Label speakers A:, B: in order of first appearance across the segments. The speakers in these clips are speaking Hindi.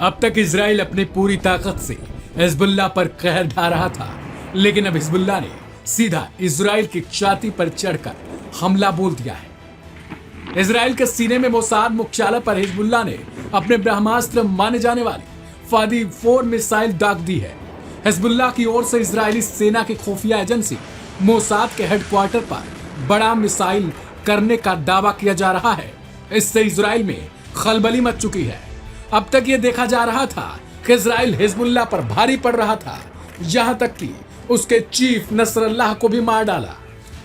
A: अब तक इजराइल अपनी पूरी ताकत से हिजबुल्लाह पर कहर ढा रहा था, लेकिन अब हिजबुल्लाह ने सीधा इजराइल की छाती पर चढ़कर हमला बोल दिया है। इजराइल के सीने में मोसाद मुख्यालय पर हिजबुल्लाह ने अपने ब्रह्मास्त्र माने जाने वाली फादी 4 मिसाइल दाग दी है। हिजबुल्लाह की ओर से इजरायली सेना की खुफिया एजेंसी मोसाद के हेडक्वार्टर पर बड़ा मिसाइल करने का दावा किया जा रहा है। इससे इजराइल में खलबली मच चुकी है। अब तक ये देखा जा रहा था कि इजराइल हिजबुल्लाह पर भारी पड़ रहा था, यहां तक कि उसके चीफ नसरल्लाह को भी मार डाला।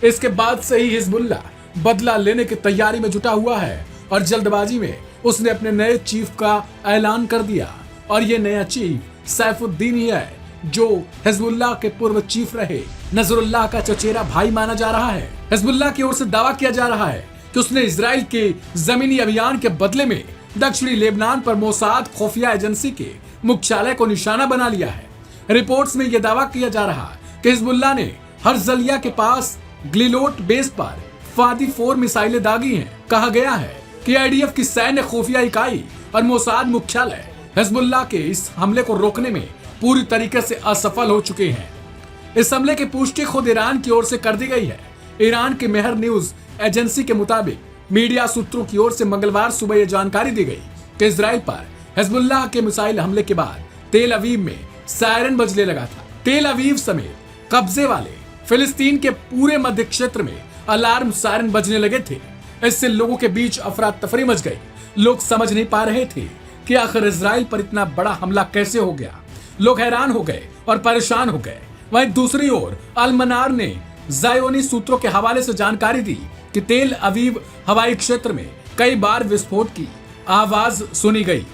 A: इसके बाद से ही हिजबुल्लाह बदला लेने की तैयारी में जुटा हुआ है और जल्दबाजी में उसने अपने नए चीफ का ऐलान कर दिया। और ये नया चीफ सैफुद्दीन ही है, जो हिजबुल्लाह के पूर्व चीफ रहे नसरुल्लाह का चचेरा भाई माना जा रहा है। हिजबुल्लाह की ओर से दावा किया जा रहा है कि उसने इजराइल के जमीनी अभियान के बदले में दक्षिणी लेबनान पर मोसाद खुफिया एजेंसी के मुख्यालय को निशाना बना लिया है। रिपोर्ट्स में यह दावा किया जा रहा है कि हिजबुल्लाह ने हर्जलिया के पास ग्लिलोट बेस पर फादी 4 मिसाइलें दागी हैं। कहा गया है कि आईडीएफ की सैन्य खुफिया इकाई और मोसाद मुख्यालय हिजबुल्लाह के इस हमले को रोकने में पूरी तरीके से असफल हो चुके हैं। इस हमले की पुष्टि खुद ईरान की ओर से कर दी गई है। ईरान की मेहर न्यूज एजेंसी के मुताबिक मीडिया सूत्रों की ओर से मंगलवार सुबह यह जानकारी दी गई कि इजराइल पर हिजबुल्लाह के मिसाइल हमले के बाद तेल अवीव में सायरन बजने लगा था। तेल अवीव समेत कब्जे वाले फिलिस्तीन के पूरे मध्य क्षेत्र में अलार्म सायरन बजने लगे थे। इससे लोगों के बीच अफरा तफरी मच गई। लोग समझ नहीं पा रहे थे कि आखिर इजराइल पर इतना बड़ा हमला कैसे हो गया। लोग हैरान हो गए और परेशान हो गए। वहीं दूसरी ओर अल मनार ने ज़ायोनी सूत्रों के हवाले से जानकारी दी कि तेल अवीव हवाई क्षेत्र में कई बार विस्फोट की आवाज सुनी गई।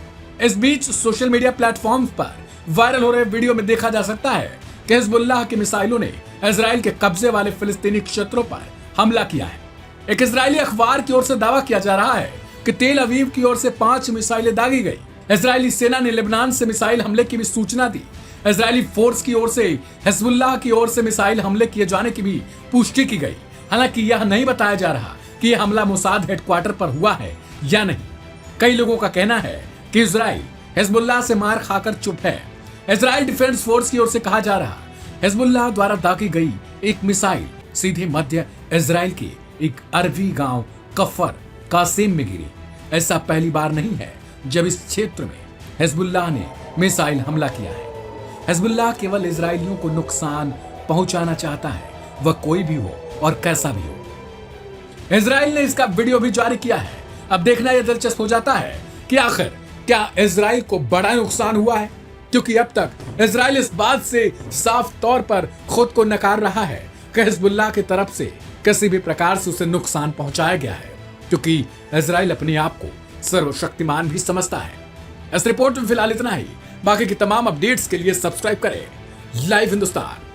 A: इस बीच सोशल मीडिया प्लेटफॉर्म्स पर वायरल हो रहे वीडियो में देखा जा सकता है कि हिजबुल्लाह की मिसाइलों ने इजराइल के कब्जे वाले फिलिस्तीनी क्षेत्रों पर हमला किया है। एक इजरायली अखबार की ओर से दावा किया जा रहा है कि तेल अवीव की ओर से 5 मिसाइलें दागी गई। इजरायली सेना ने लेबनान से मिसाइल हमले की भी सूचना दी। इजरायली फोर्स की ओर से हिजबुल्लाह की ओर से मिसाइल हमले किए जाने की भी पुष्टि की गई। हालांकि यह नहीं बताया जा रहा कि यह हमला मोसाद हेडक्वार्टर पर हुआ है या नहीं। कई लोगों का कहना है कि इजराइल हिजबुल्लाह से मार खाकर चुप है। इजराइल डिफेंस फोर्स की ओर से कहा जा रहा हिजबुल्लाह द्वारा दागी गई एक मिसाइल सीधे मध्य इजराइल के एक अरबी गांव कफर कासिम में गिरी। ऐसा पहली बार नहीं है जब इस क्षेत्र में हिजबुल्लाह ने मिसाइल हमला किया है। हिजबुल्लाह केवल इजरायलियों को नुकसान पहुंचाना चाहता है, वह कोई भी हो और कैसा भी हो। इजराइल ने इसका वीडियो भी जारी किया है। अब देखना यह दिलचस्प हो जाता है कि आखिर क्या इजराइल को बड़ा नुकसान हुआ है, क्योंकि अब तक इजराइल इस बात से साफ तौर पर खुद को नकार रहा है कि हिजबुल्लाह की तरफ से किसी भी प्रकार से उसे नुकसान पहुंचाया गया है, क्योंकि इजराइल अपने आप को सर्वशक्तिमान भी समझता है। इस रिपोर्ट में फिलहाल इतना ही। बाकी की तमाम अपडेट्स के लिए सब्सक्राइब करें लाइव हिंदुस्तान।